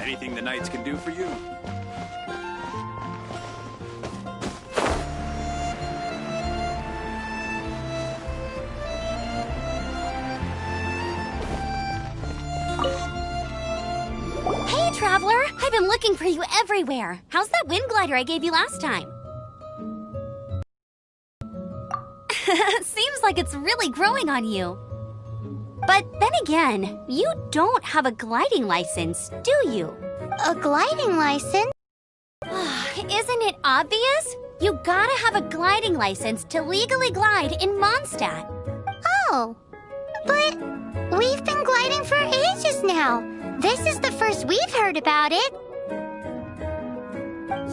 Anything the knights can do for you? Hey, Traveler! I've been looking for you everywhere. How's that wind glider I gave you last time? Seems like it's really growing on you. But then again, you don't have a gliding license, do you? A gliding license? Isn't it obvious? You gotta have a gliding license to legally glide in Mondstadt. Oh, but we've been gliding for ages now. This is the first we've heard about it.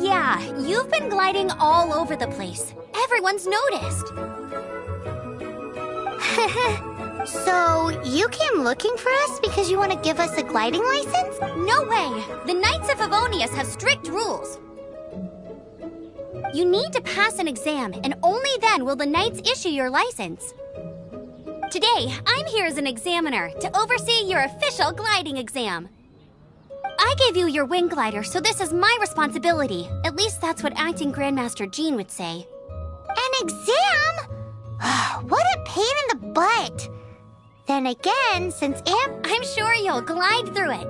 Yeah, you've been gliding all over the place. Everyone's noticed. So, you came looking for us because you want to give us a gliding license? No way! The Knights of Favonius have strict rules. You need to pass an exam, and only then will the Knights issue your license. Today, I'm here as an examiner to oversee your official gliding exam. I gave you your wing glider, so this is my responsibility. At least that's what Acting Grandmaster Jean would say. An exam? What a pain in the butt! Then again, since I'm sure you'll glide through it.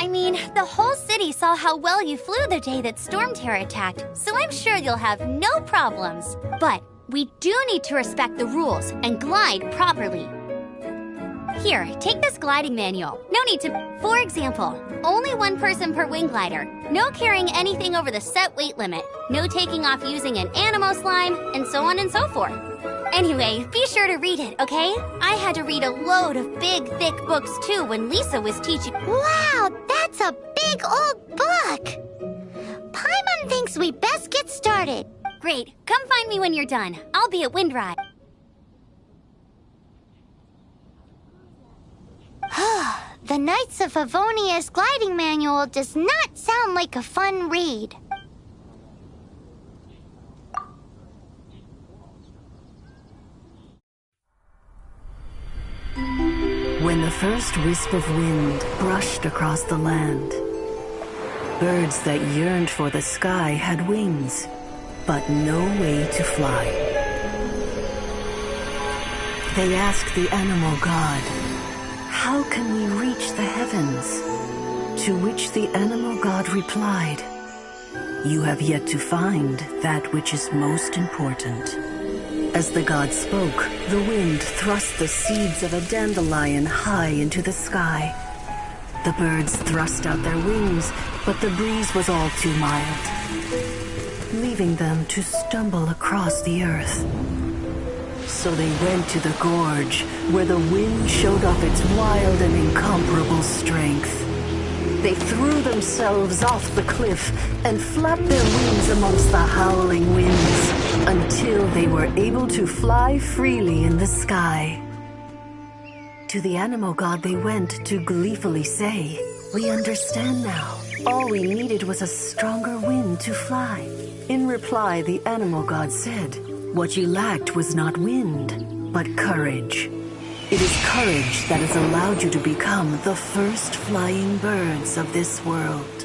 I mean, the whole city saw how well you flew the day that Storm Terror attacked, so I'm sure you'll have no problems. But we do need to respect the rules and glide properly. Here, take this gliding manual. No need to... For example, only one person per wing glider. No carrying anything over the set weight limit. No taking off using an animal slime, and so on and so forth. Anyway, be sure to read it, okay? I had to read a load of big, thick books too when Lisa was teaching. Wow, that's a big old book! Paimon thinks we best get started. Great, come find me when you're done. I'll be at Windride. The Knights of Favonius gliding manual does not sound like a fun read. When the first wisp of wind brushed across the land, birds that yearned for the sky had wings, but no way to fly. They asked the animal god, "How can we reach the heavens?" To which the animal god replied, "You have yet to find that which is most important." As the god spoke, the wind thrust the seeds of a dandelion high into the sky. The birds thrust out their wings, but the breeze was all too mild, leaving them to stumble across the earth. So they went to the gorge, where the wind showed off its wild and incomparable strength. They threw themselves off the cliff and flapped their wings amongst the howling winds until they were able to fly freely in the sky. To the animal god they went to gleefully say, "We understand now. All we needed was a stronger wind to fly." In reply, the animal god said, "What you lacked was not wind, but courage. It is courage that has allowed you to become the first flying birds of this world."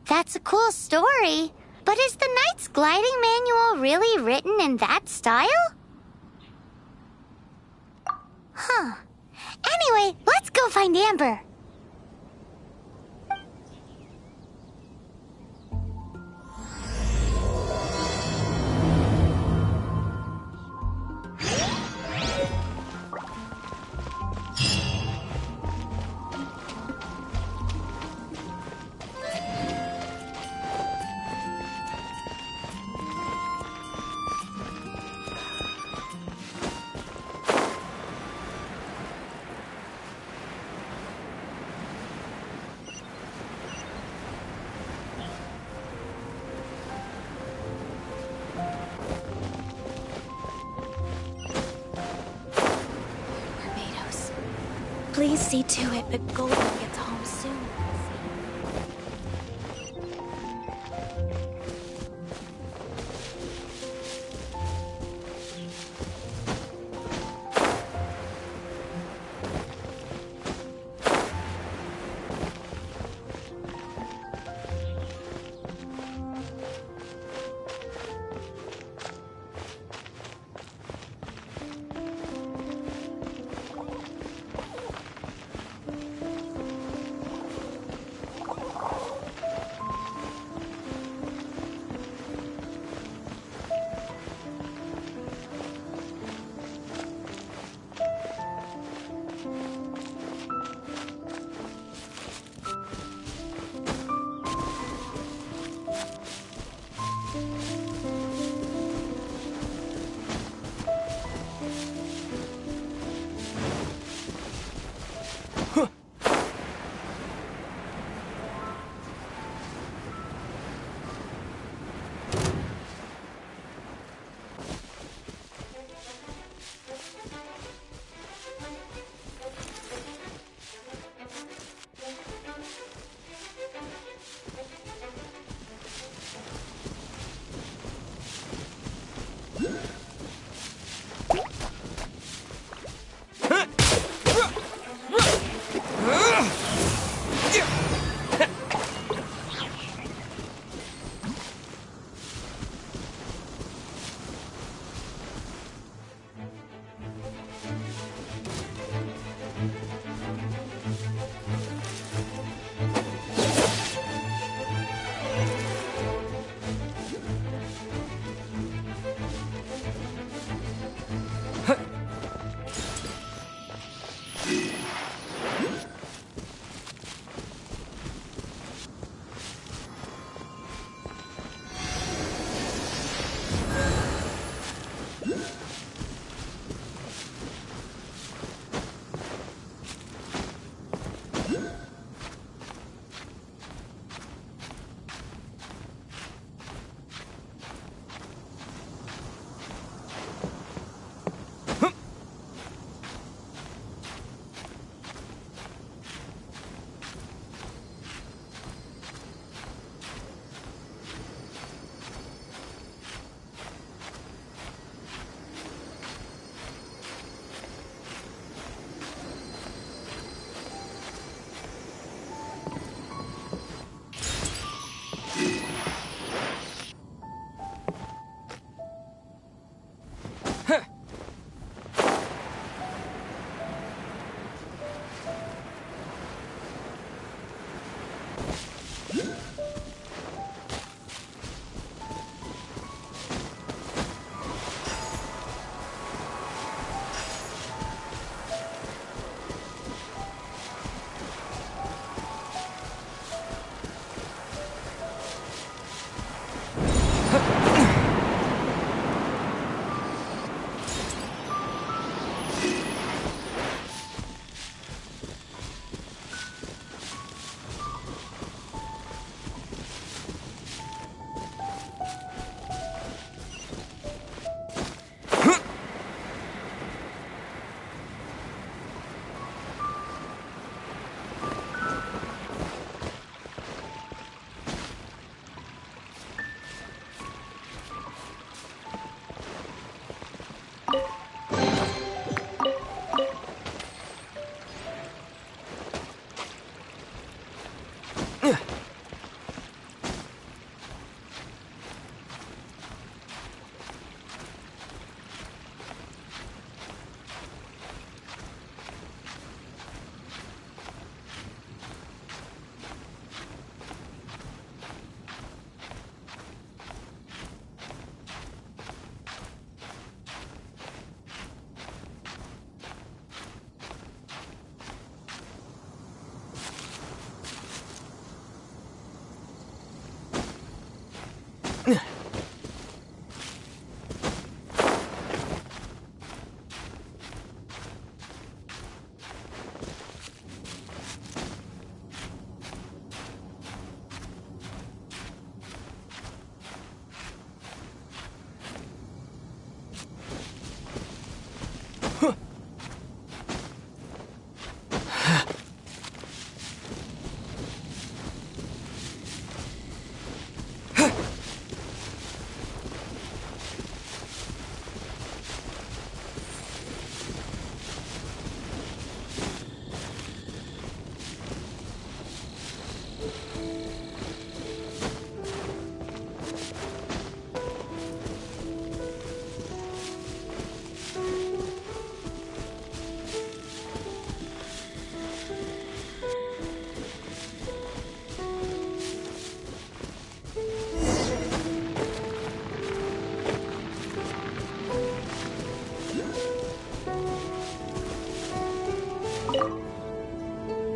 That's a cool story. But is the Knight's gliding manual really written in that style? Anyway, let's go find Amber. Please see to it that Golden gets home soon.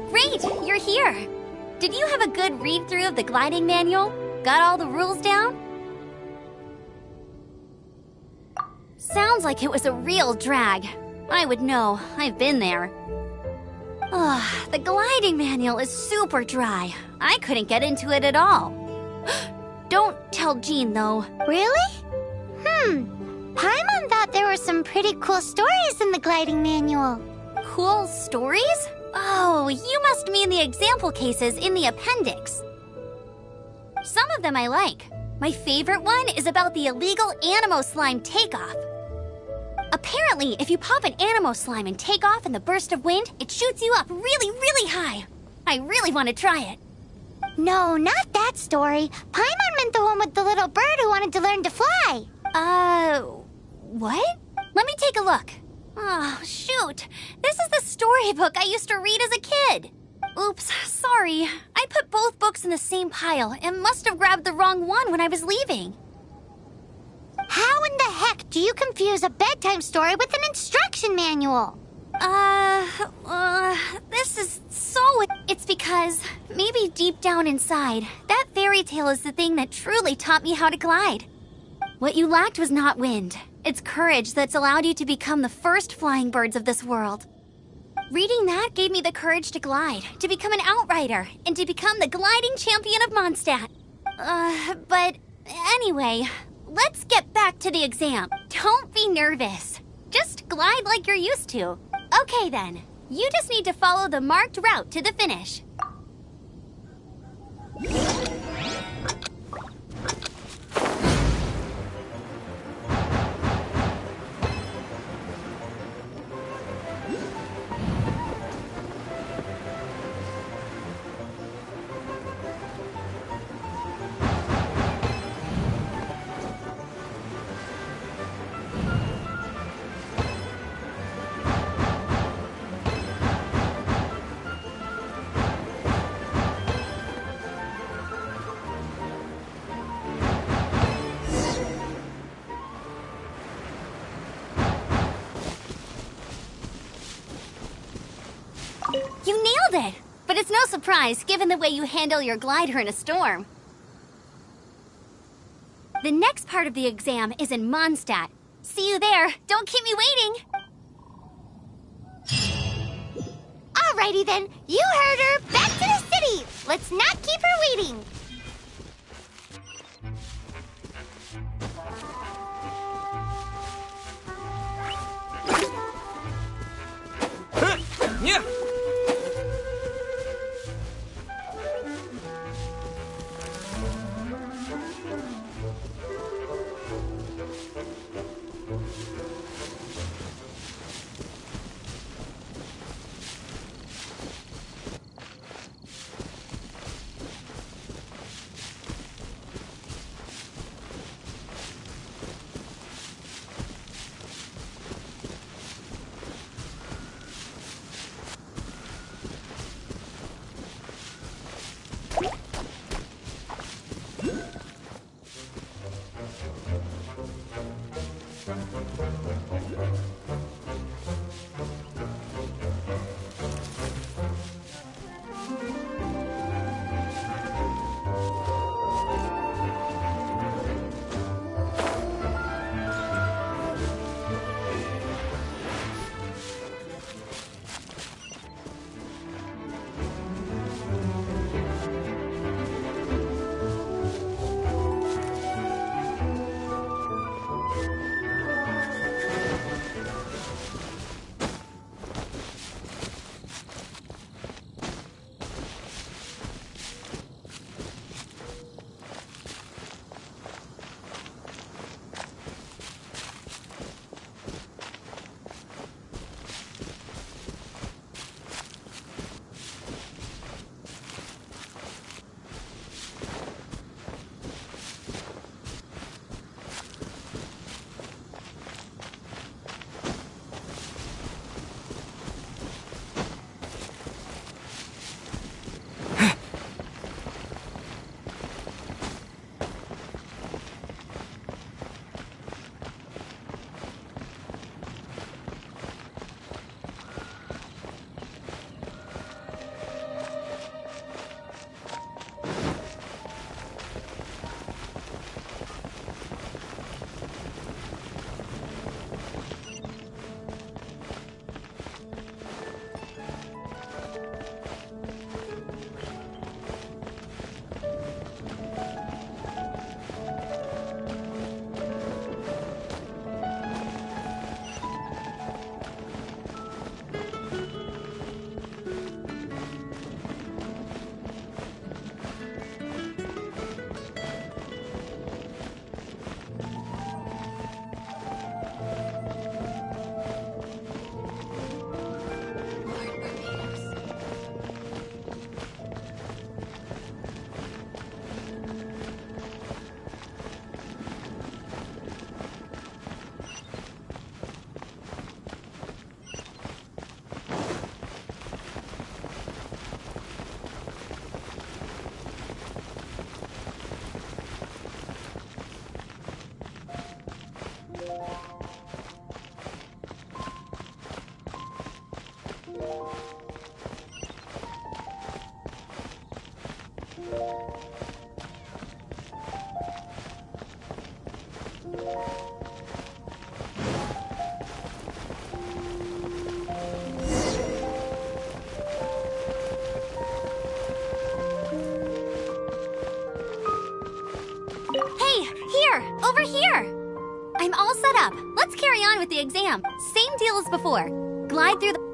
Great, you're here. Did you have a good read-through of the gliding manual? Got all the rules down? Sounds like it was a real drag. I would know. I've been there. Ugh, the gliding manual is super dry. I couldn't get into it at all. Don't tell Jean, though. Really? Paimon thought there were some pretty cool stories in the gliding manual. Cool stories? Oh, you must mean the example cases in the appendix. Some of them I like. My favorite one is about the illegal Animo slime takeoff. Apparently, if you pop an Animo slime and take off in the burst of wind, it shoots you up really, really high. I really want to try it. No, not that story. Paimon meant the one with the little bird who wanted to learn to fly. What? Let me take a look. Oh, shoot. This is the storybook I used to read as a kid. Oops, sorry. I put both books in the same pile and must have grabbed the wrong one when I was leaving. How in the heck do you confuse a bedtime story with an instruction manual? This is so... It's because, maybe deep down inside, that fairy tale is the thing that truly taught me how to glide. What you lacked was not wind. It's courage that's allowed you to become the first flying birds of this world. Reading that gave me the courage to glide, to become an outrider, and to become the gliding champion of Mondstadt. But anyway, let's get back to the exam. Don't be nervous. Just glide like you're used to. Okay then, you just need to follow the marked route to the finish. You nailed it! But it's no surprise, given the way you handle your glider in a storm. The next part of the exam is in Mondstadt. See you there. Don't keep me waiting. Alrighty then, you heard her. Back to the city. Let's not keep her waiting. Yeah. Hey, here! Over here! I'm all set up. Let's carry on with the exam. Same deal as before. Glide through the...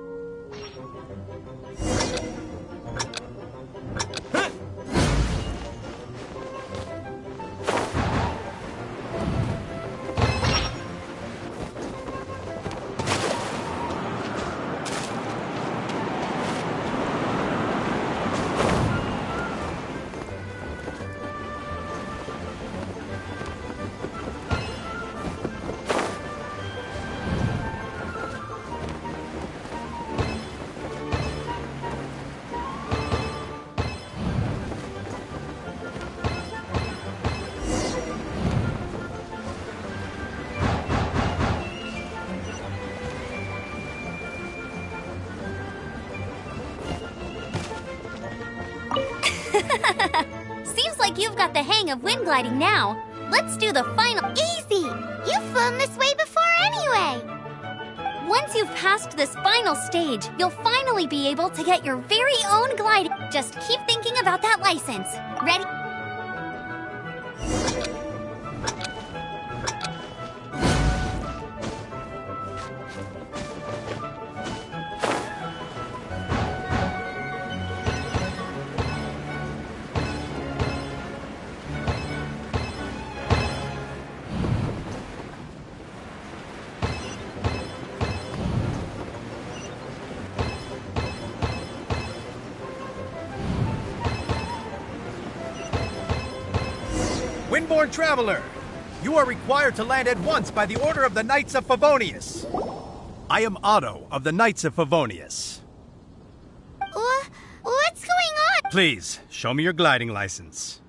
Seems like you've got the hang of wind gliding now. Let's do the final... Easy! You've flown this way before anyway! Once you've passed this final stage, you'll finally be able to get your very own gliding. Just keep thinking about that license. Ready? Windborne Traveler, you are required to land at once by the order of the Knights of Favonius. I am Otto of the Knights of Favonius. What's going on? Please, show me your gliding license.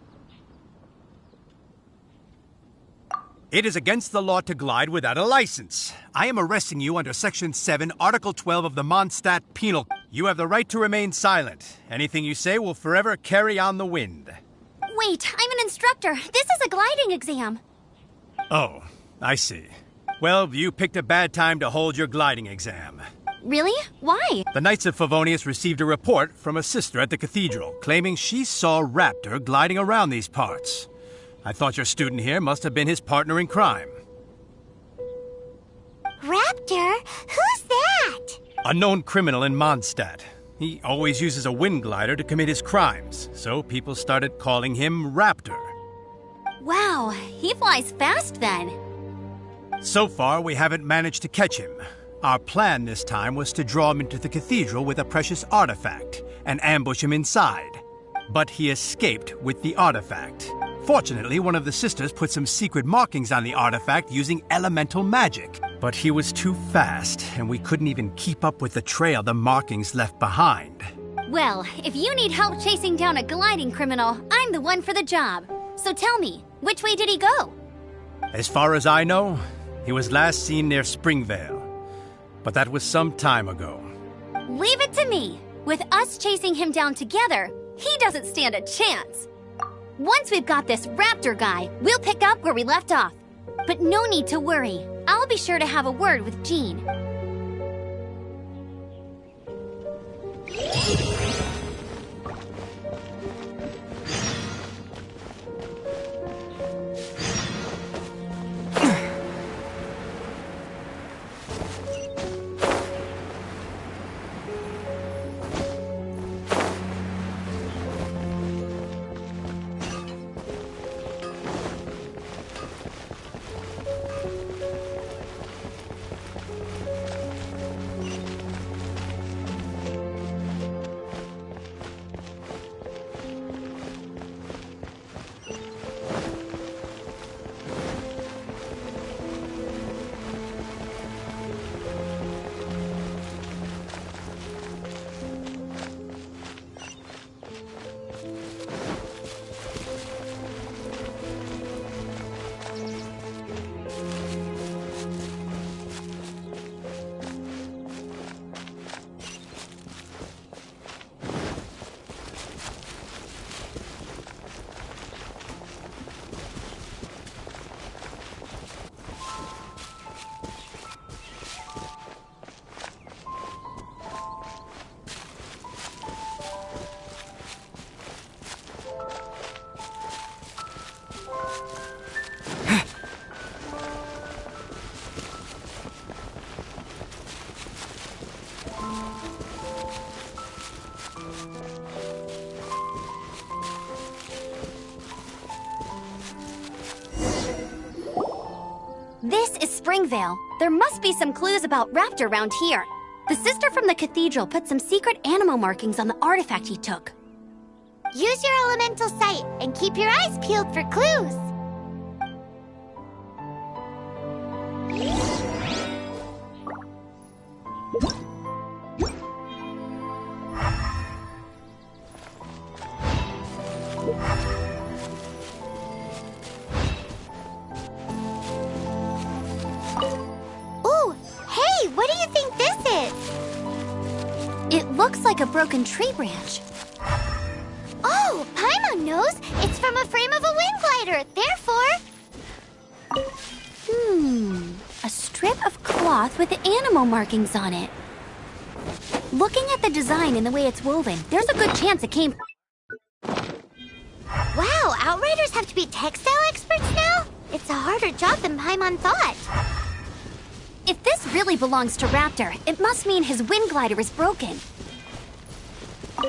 It is against the law to glide without a license. I am arresting you under Section 7, Article 12 of the Mondstadt Penal. You have the right to remain silent. Anything you say will forever carry on the wind. Wait, I'm an instructor. This is a gliding exam. Oh, I see. Well, you picked a bad time to hold your gliding exam. Really? Why? The Knights of Favonius received a report from a sister at the cathedral claiming she saw Raptor gliding around these parts. I thought your student here must have been his partner in crime. Raptor? Who's that? A known criminal in Mondstadt. He always uses a wind glider to commit his crimes, so people started calling him Raptor. Wow, he flies fast then. So far, we haven't managed to catch him. Our plan this time was to draw him into the cathedral with a precious artifact and ambush him inside. But he escaped with the artifact. Fortunately, one of the sisters put some secret markings on the artifact using elemental magic. But he was too fast, and we couldn't even keep up with the trail the markings left behind. Well, if you need help chasing down a gliding criminal, I'm the one for the job. So tell me, which way did he go? As far as I know, he was last seen near Springvale. But that was some time ago. Leave it to me. With us chasing him down together, he doesn't stand a chance. Once we've got this Raptor guy, we'll pick up where we left off. But no need to worry. I'll be sure to have a word with Jean. Springvale. There must be some clues about Raptor around here. The sister from the cathedral put some secret animal markings on the artifact he took. Use your elemental sight and keep your eyes peeled for clues. Ooh, hey, what do you think this is? It looks like a broken tree branch. Oh, Paimon knows. It's from a frame of a wind glider. Therefore... A strip of cloth with animal markings on it. Looking at the design and the way it's woven, there's a good chance it came... Wow, Outriders have to be textile experts now? It's a harder job than Paimon thought. If this really belongs to Raptor, it must mean his wind glider is broken. How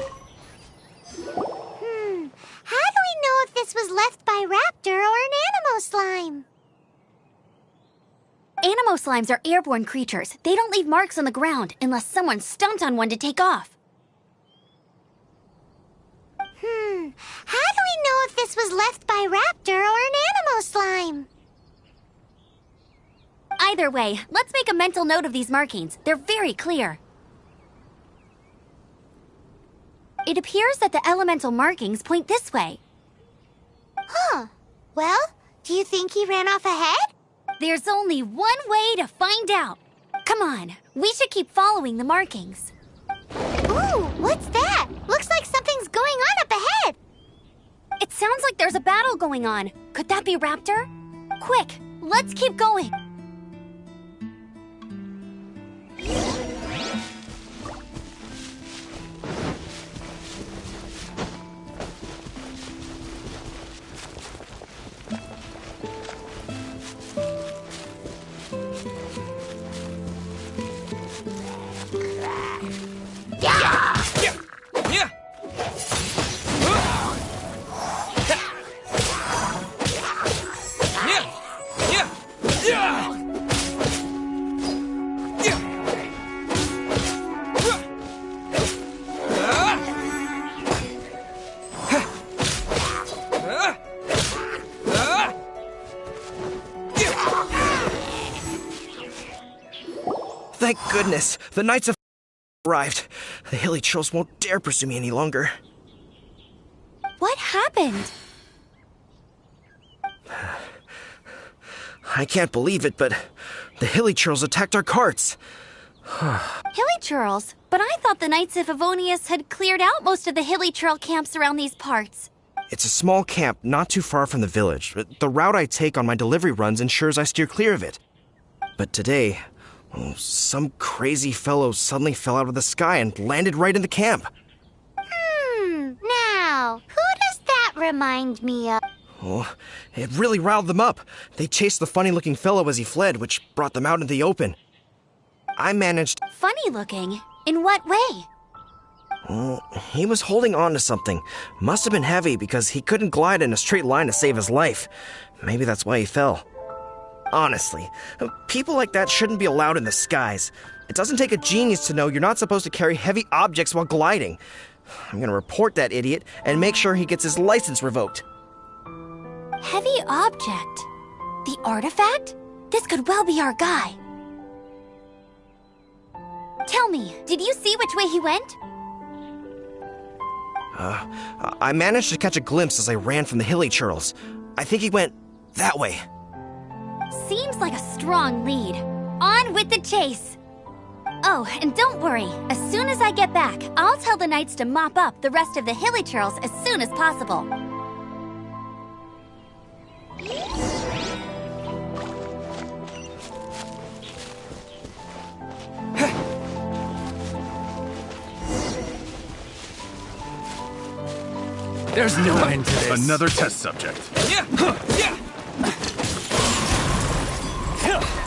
do we know if this was left by Raptor or an Animo slime? Animo slimes are airborne creatures. They don't leave marks on the ground unless someone stomped on one to take off. How do we know if this was left by Raptor or an Animo slime? Either way, let's make a mental note of these markings. They're very clear. It appears that the elemental markings point this way. Huh. Well, do you think he ran off ahead? There's only one way to find out. Come on, we should keep following the markings. Ooh, what's that? Looks like something's going on up ahead. It sounds like there's a battle going on. Could that be Raptor? Quick, let's keep going. Thank goodness, the Knights have arrived. The hilly trolls won't dare pursue me any longer. What happened? I can't believe it, but the hilly trolls attacked our carts. Hilly churls? But I thought the Knights of Favonius had cleared out most of the hilly churl camps around these parts. It's a small camp not too far from the village, but the route I take on my delivery runs ensures I steer clear of it. But today, some crazy fellow suddenly fell out of the sky and landed right in the camp. Now, who does that remind me of? Oh, it really riled them up. They chased the funny-looking fellow as he fled, which brought them out into the open. I managed... Funny looking? In what way? He was holding on to something. Must have been heavy because he couldn't glide in a straight line to save his life. Maybe that's why he fell. Honestly, people like that shouldn't be allowed in the skies. It doesn't take a genius to know you're not supposed to carry heavy objects while gliding. I'm gonna report that idiot and make sure he gets his license revoked. Heavy object? The artifact? This could well be our guy. Tell me, did you see which way he went? I managed to catch a glimpse as I ran from the hilly churls. I think he went that way. Seems like a strong lead. On with the chase! Oh, and don't worry. As soon as I get back, I'll tell the Knights to mop up the rest of the hilly churls as soon as possible. There's no end to this. Another test subject.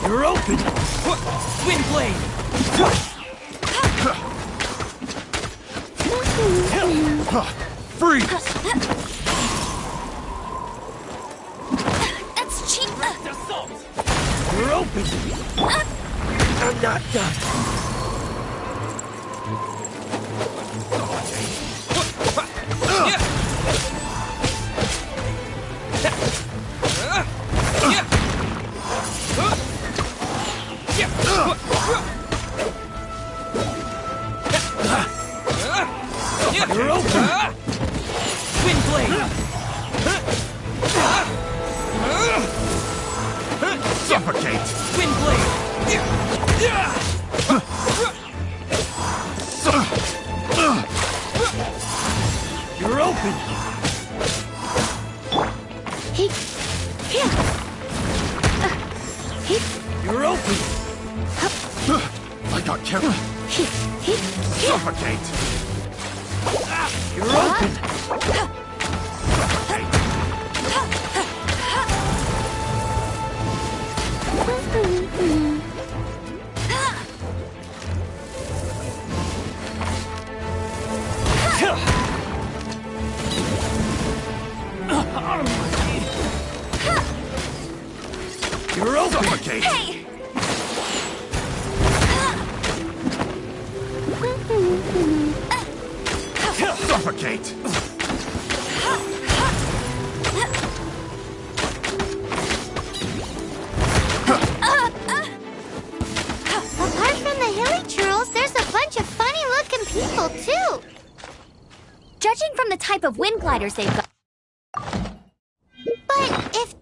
You're open! Wind blade! Freeze! That's cheap! You're open! I'm not done. You're open! Wind blade! Suffocate! Wind blade! You're open! You're open! I got carried. Suffocate! You're open! You're open! Suffocate! Hey! Suffocate! Apart from the hilly churls, there's a bunch of funny-looking people, too. Judging from the type of wind gliders they've got, But if...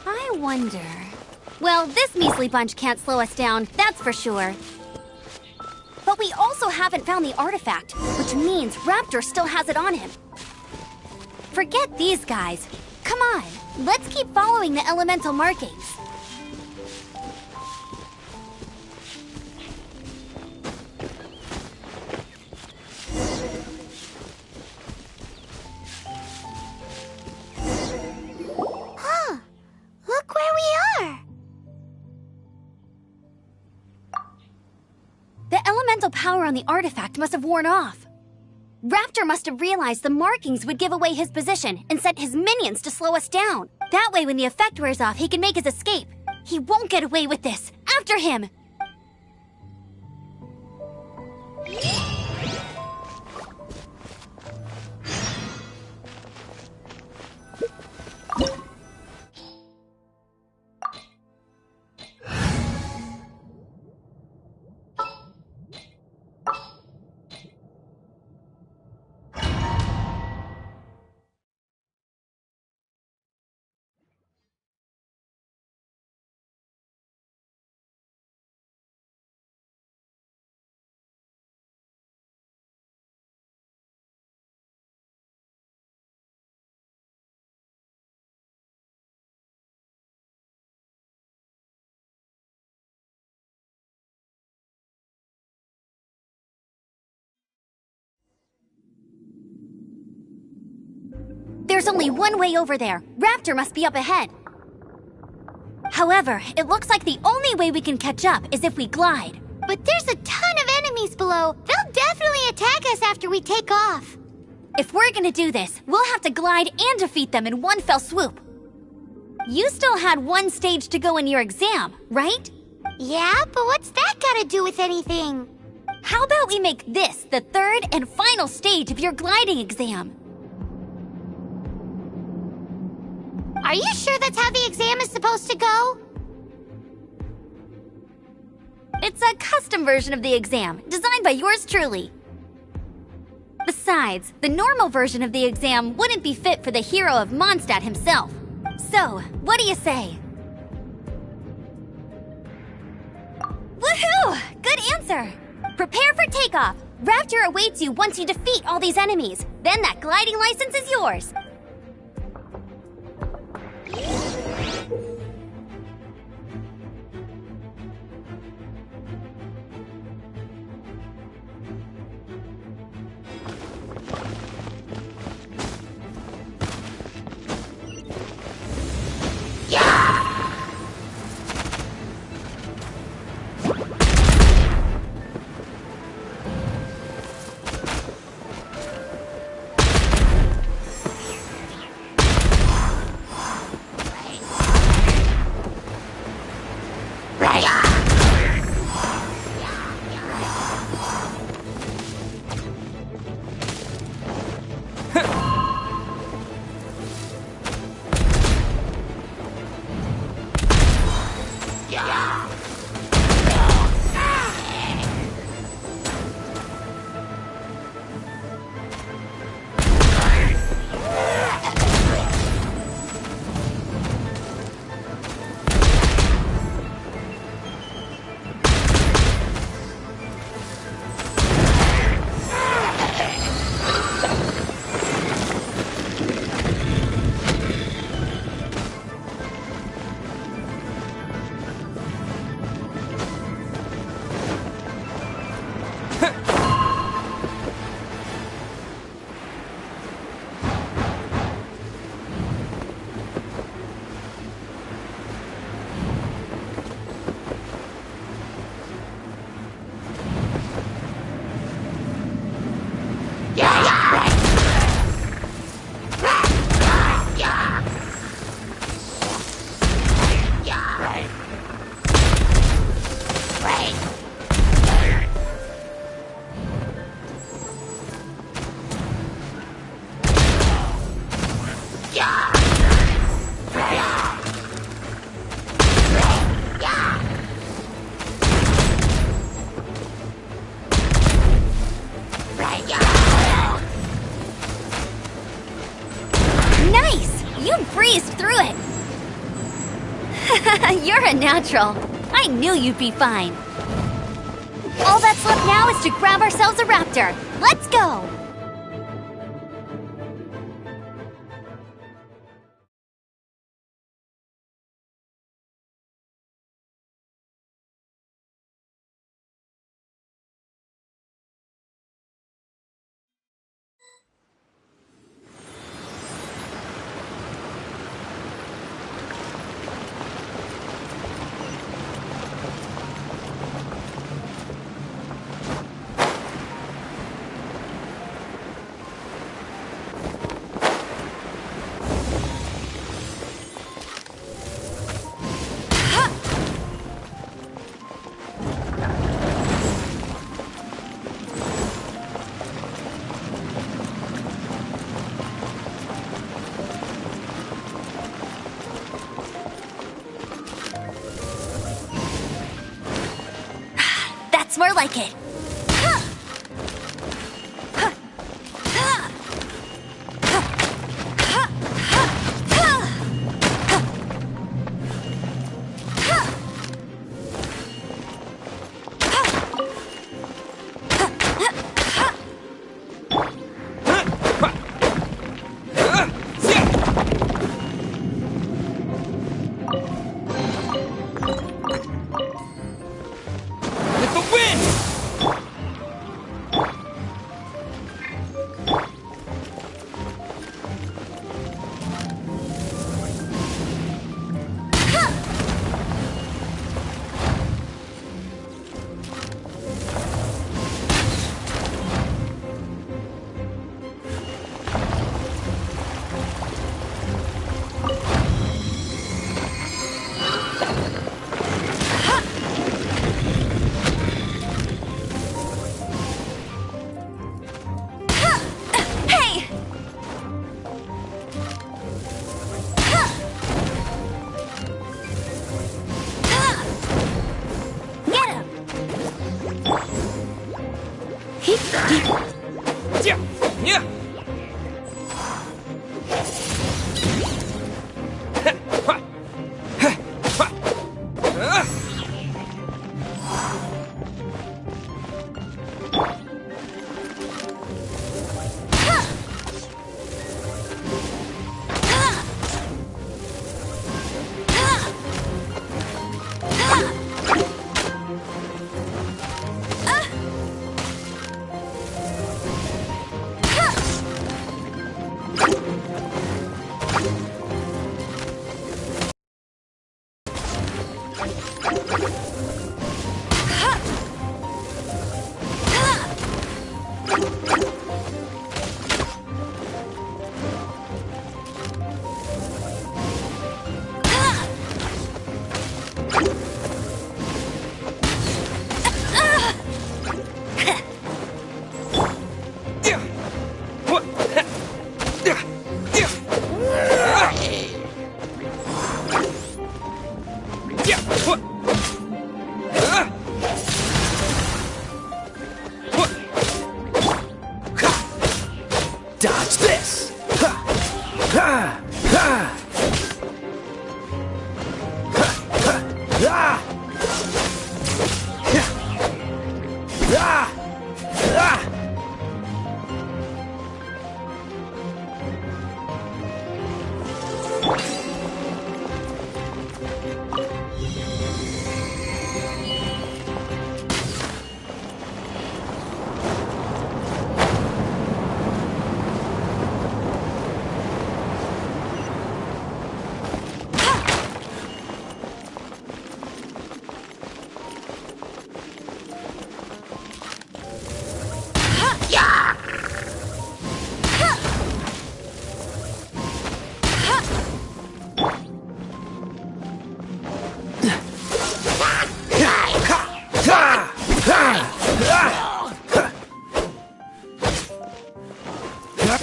I wonder... Well, this measly bunch can't slow us down, that's for sure. But we also haven't found the artifact, which means Raptor still has it on him. Forget these guys. Come on, let's keep following the elemental markings. Look where we are. The elemental power on the artifact must have worn off. Raptor must have realized the markings would give away his position and sent his minions to slow us down. That way, when the effect wears off, he can make his escape. He won't get away with this. After him! There's only one way over there. Raptor must be up ahead. However, it looks like the only way we can catch up is if we glide. But there's a ton of enemies below. They'll definitely attack us after we take off. If we're gonna do this, we'll have to glide and defeat them in one fell swoop. You still had one stage to go in your exam, right? Yeah, but what's that got to do with anything? How about we make this the third and final stage of your gliding exam? Are you sure that's how the exam is supposed to go? It's a custom version of the exam, designed by yours truly. Besides, the normal version of the exam wouldn't be fit for the hero of Mondstadt himself. So, what do you say? Woohoo! Good answer! Prepare for takeoff! Raptor awaits you once you defeat all these enemies. Then that gliding license is yours. You're a natural. I knew you'd be fine. All that's left now is to grab ourselves a raptor. Let's go! More like it.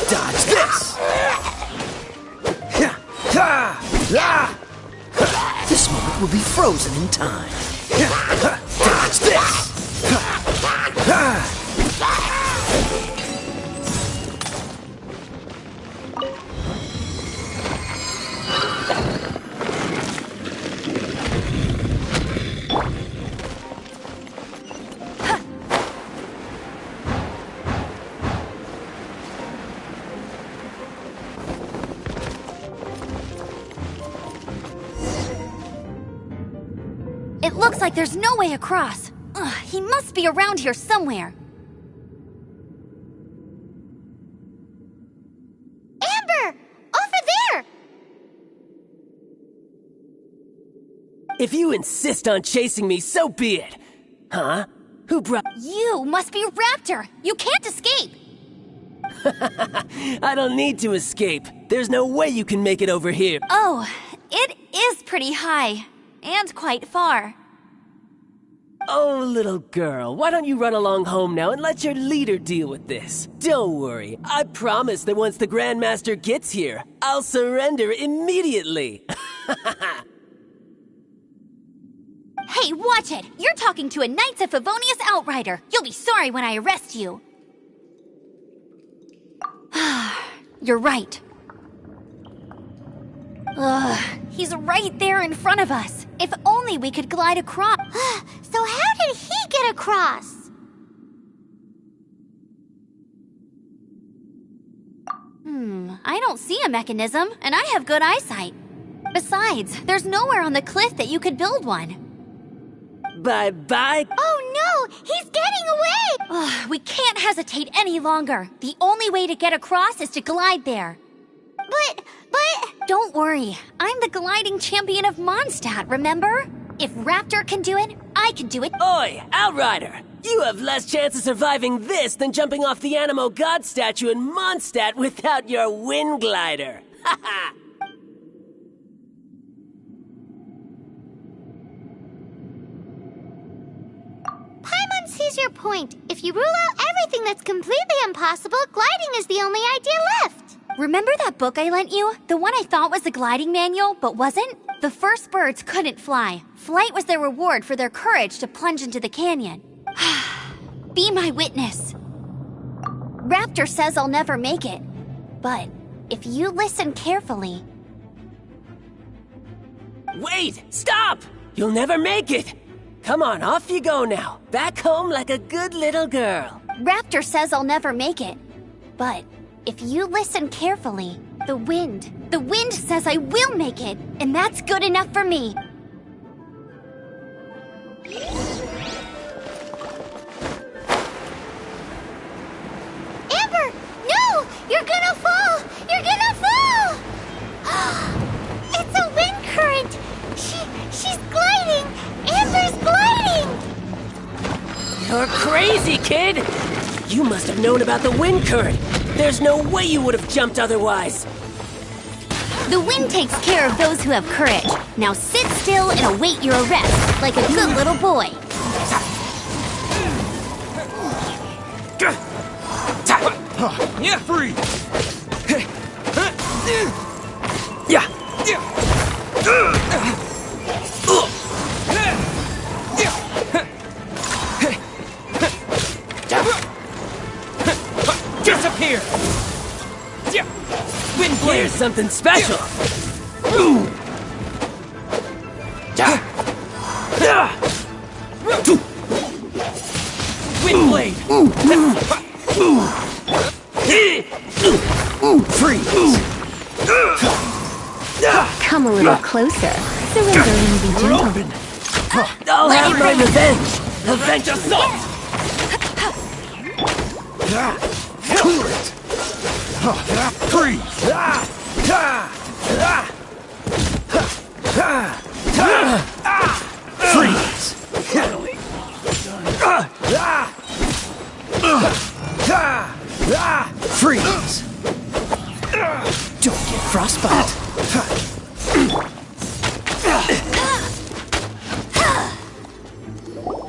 Dodge this! This moment will be frozen in time. Dodge this! It looks like there's no way across. Ugh, he must be around here somewhere. Amber! Over there! If you insist on chasing me, so be it. Huh? Who brought... You must be Raptor! You can't escape! I don't need to escape. There's no way you can make it over here. Oh, it is pretty high. And quite far. Oh, little girl, why don't you run along home now and let your leader deal with this? Don't worry, I promise that once the Grandmaster gets here, I'll surrender immediately. Hey, watch it! You're talking to a Knights of Favonius outrider. You'll be sorry when I arrest you. You're right. Ugh, he's right there in front of us. If only we could glide across. So how did he get across? I don't see a mechanism, and I have good eyesight. Besides, there's nowhere on the cliff that you could build one. Bye-bye. Oh no! He's getting away! Ugh, we can't hesitate any longer. The only way to get across is to glide there. But... Don't worry. I'm the gliding champion of Mondstadt, remember? If Raptor can do it, I can do it. Oi, Outrider! You have less chance of surviving this than jumping off the Animo God statue in Mondstadt without your wind glider. Ha ha! Paimon sees your point. If you rule out everything that's completely impossible, gliding is the only idea left. Remember that book I lent you? The one I thought was the gliding manual, but wasn't? The first birds couldn't fly. Flight was their reward for their courage to plunge into the canyon. Be my witness. Raptor says I'll never make it. But if you listen carefully... Wait! Stop! You'll never make it! Come on, off you go now. Back home like a good little girl. Raptor says I'll never make it. But if you listen carefully, the wind says I will make it, and that's good enough for me. Amber! No! You're gonna fall! You're gonna fall! It's a wind current! She's gliding! Amber's gliding! You're crazy, kid! You must have known about the wind current. There's no way you would have jumped otherwise. The wind takes care of those who have courage. Now sit still and await your arrest, like a good little boy. Yeah, free! Yeah. Disappear! Wind blade! Here's something special! Wind blade! Freeze! Come a little closer. Surrender and be gentle. I'll have my revenge! Avenge assault! Cool it! Freeze! Freeze! Freeze! Don't get frostbite.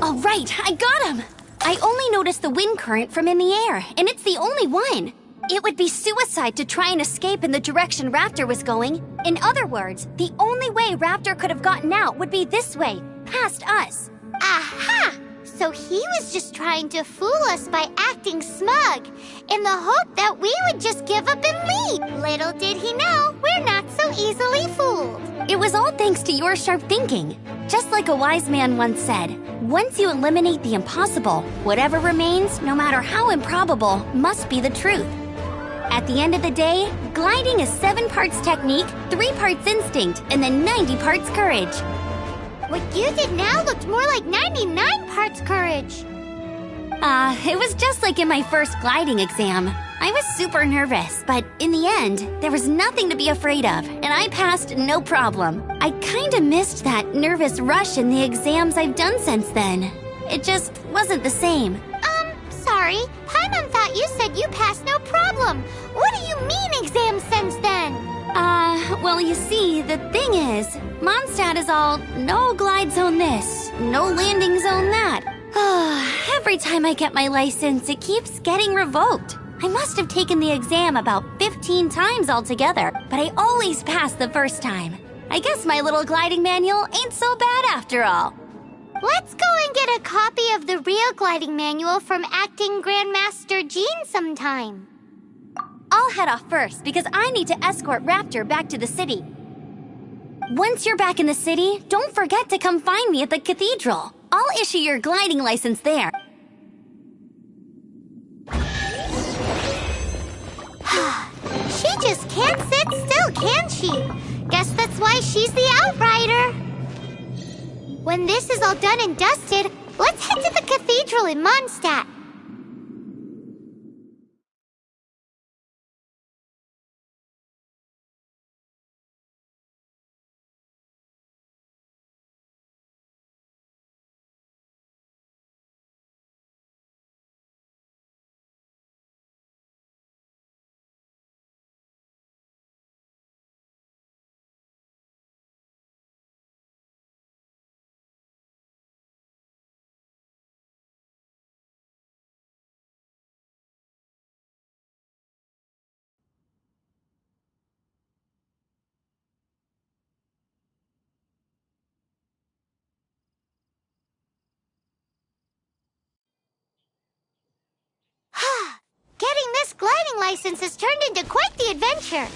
All right, I got him! I only noticed the wind current from in the air, and it's the only one. It would be suicide to try and escape in the direction Raptor was going. In other words, the only way Raptor could have gotten out would be this way, past us. Aha! So he was just trying to fool us by acting smug, in the hope that we would just give up and leave. Little did he know, we're not so easily fooled. It was all thanks to your sharp thinking. Just like a wise man once said, once you eliminate the impossible, whatever remains, no matter how improbable, must be the truth. At the end of the day, gliding is 7 parts technique, 3 parts instinct, and then 90 parts courage. What you did now looked more like 99 parts courage. It was just like in my first gliding exam. I was super nervous, but in the end, there was nothing to be afraid of, and I passed no problem. I kinda missed that nervous rush in the exams I've done since then. It just wasn't the same. Sorry. Paimon thought you said you passed no problem. What do you mean exam since then? Well, you see, the thing is, Mondstadt is all no glide zone this, no landing zone that. Every time I get my license, it keeps getting revoked. I must have taken the exam about 15 times altogether, but I always pass the first time. I guess my little gliding manual ain't so bad after all. Let's go and get a copy of the real gliding manual from Acting Grandmaster Jean sometime. I'll head off first because I need to escort Raptor back to the city. Once you're back in the city, don't forget to come find me at the cathedral. I'll issue your gliding license there. She just can't sit still, can she? Guess that's why she's the outrider. When this is all done and dusted, let's head to the cathedral in Mondstadt. Getting this gliding license has turned into quite the adventure.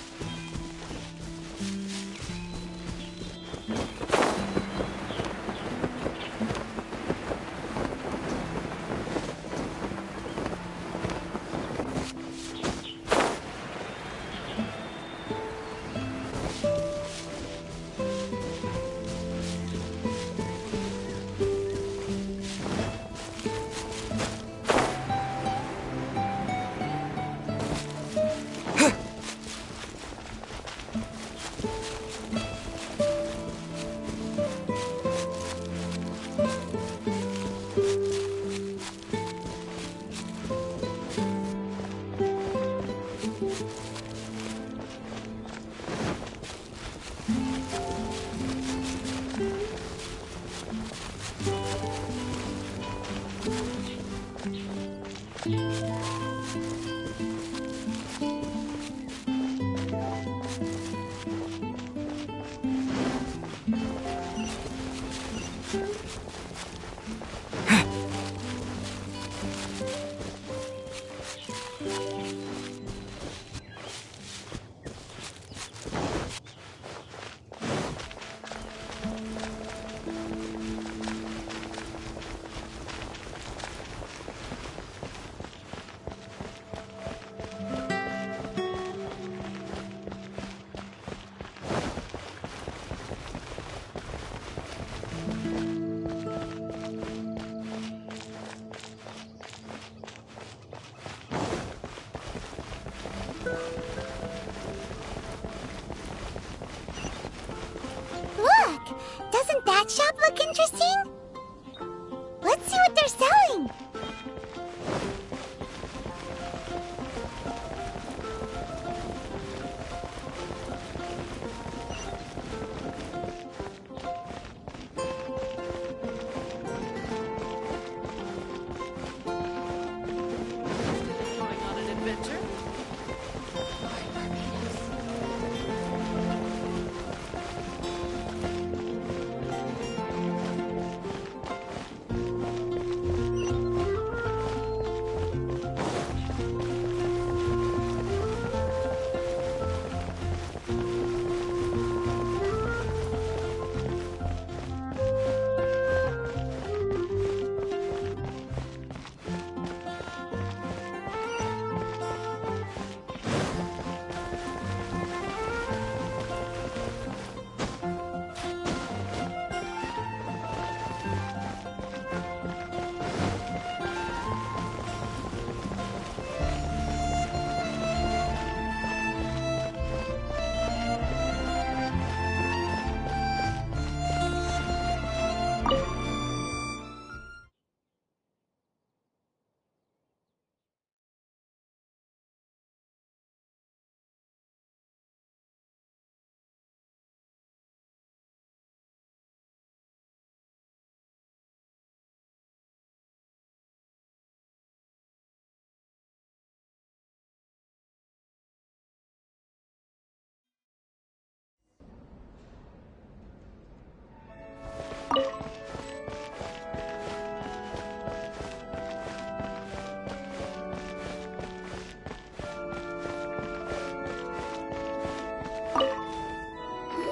Doesn't that shop look interesting? Let's see what they're selling. Going on an adventure?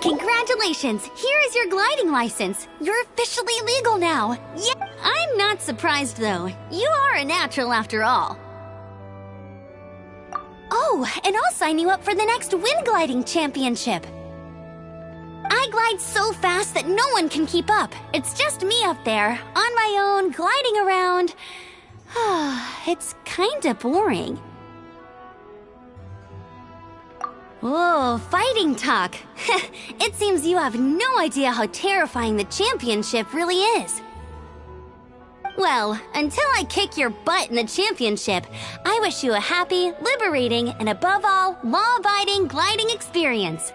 Congratulations! Here is your gliding license. You're officially legal now. Yeah, I'm not surprised though. You are a natural after all. Oh, and I'll sign you up for the next wind gliding championship. I glide so fast that no one can keep up. It's just me up there, on my own, gliding around. It's kinda boring. Whoa, fighting talk. It seems you have no idea how terrifying the championship really is. Well, until I kick your butt in the championship, I wish you a happy, liberating, and above all, law-abiding gliding experience.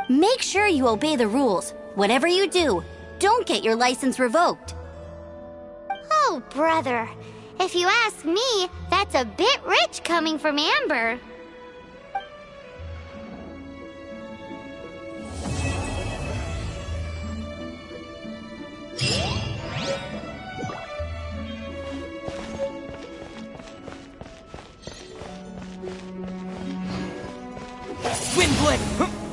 Make sure you obey the rules. Whatever you do, don't get your license revoked. Oh, brother. If you ask me, that's a bit rich coming from Amber. Wind blade!